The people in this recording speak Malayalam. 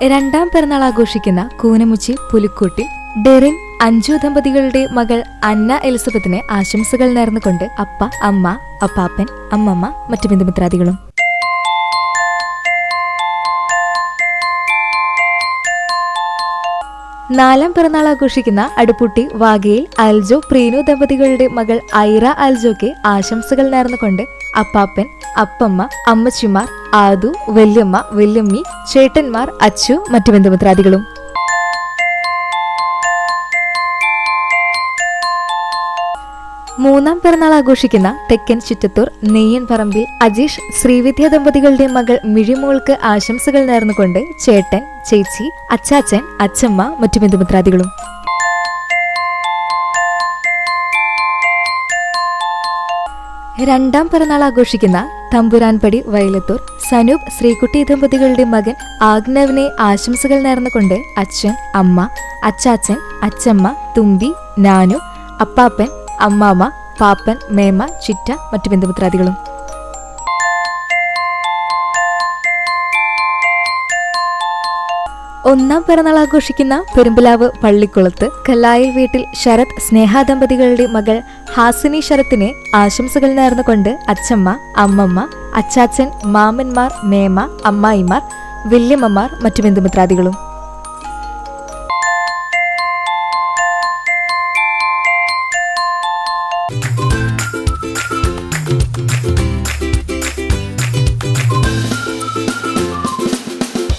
രണ്ടാം പിറന്നാൾ ആഘോഷിക്കുന്ന കൂനമുച്ചി പുലിക്കൂട്ടിൽ ഡെറിൻ അഞ്ജു ദമ്പതികളുടെ മകൾ അന്ന എലിസബത്തിനെ ആശംസകൾ നേർന്നുകൊണ്ട് അപ്പ, അമ്മ, അപ്പാപ്പൻ, അമ്മമ്മ, മറ്റു ബന്ധുമിത്രാദികളും. നാലാം പിറന്നാൾ ആഘോഷിക്കുന്ന അടുപ്പുട്ടി വാഗയിൽ അൽജോ പ്രീനു ദമ്പതികളുടെ മകൾ ഐറ അൽജോയ്ക്ക് ആശംസകൾ നേർന്നുകൊണ്ട് അപ്പാപ്പൻ, അപ്പമ്മ, അമ്മച്ചിമാർ, ആദു, വല്യമ്മ, വല്യമ്മി, ചേട്ടന്മാർ, അച്ചു, മറ്റു ബന്ധുമിത്രാദികളും. മൂന്നാം പിറന്നാൾ ആഘോഷിക്കുന്ന തെക്കൻ ചിറ്റത്തൂർ നെയ്യൻ പറമ്പിൽ അജീഷ് ശ്രീവിദ്യ ദമ്പതികളുടെ മകൾ മിഴിമോൾക്ക് ആശംസകൾ നേർന്നുകൊണ്ട് ചേട്ടൻ, ചേച്ചി, അച്ചാച്ചൻ, അച്ചമ്മ, മറ്റു ബന്ധുമിത്രാദികളും. രണ്ടാം പിറന്നാൾ ആഘോഷിക്കുന്ന തമ്പുരാൻപടി വയലത്തൂർ സനൂപ് ശ്രീകുട്ടി ദമ്പതികളുടെ മകൻ ആഗ്നവിനെ ആശംസകൾ നേർന്നുകൊണ്ട് അച്ഛൻ, അമ്മ, അച്ചാച്ചൻ, അച്ചമ്മ, തുമ്പി, നാനു, അപ്പാപ്പൻ, അമ്മാമ്മ, പാപ്പൻ, മേമ, ചിറ്റ, മറ്റു ബന്ധുമിത്രാദികളും. ഒന്നാം പിറന്നാൾ ആഘോഷിക്കുന്ന പെരുമ്പലാവ് പള്ളിക്കുളത്ത് കല്ലായിൽ വീട്ടിൽ ശരത് സ്നേഹ ദമ്പതികളുടെ മകൾ ഹാസിനി ശരത്തിനെ ആശംസകൾ നേർന്നുകൊണ്ട് അച്ചമ്മ, അമ്മമ്മ, അച്ചാച്ചൻ, മാമന്മാർ, മേമ, അമ്മായിമാർ, വല്യമ്മമാർ, മറ്റു ബന്ധുമിത്രാദികളും.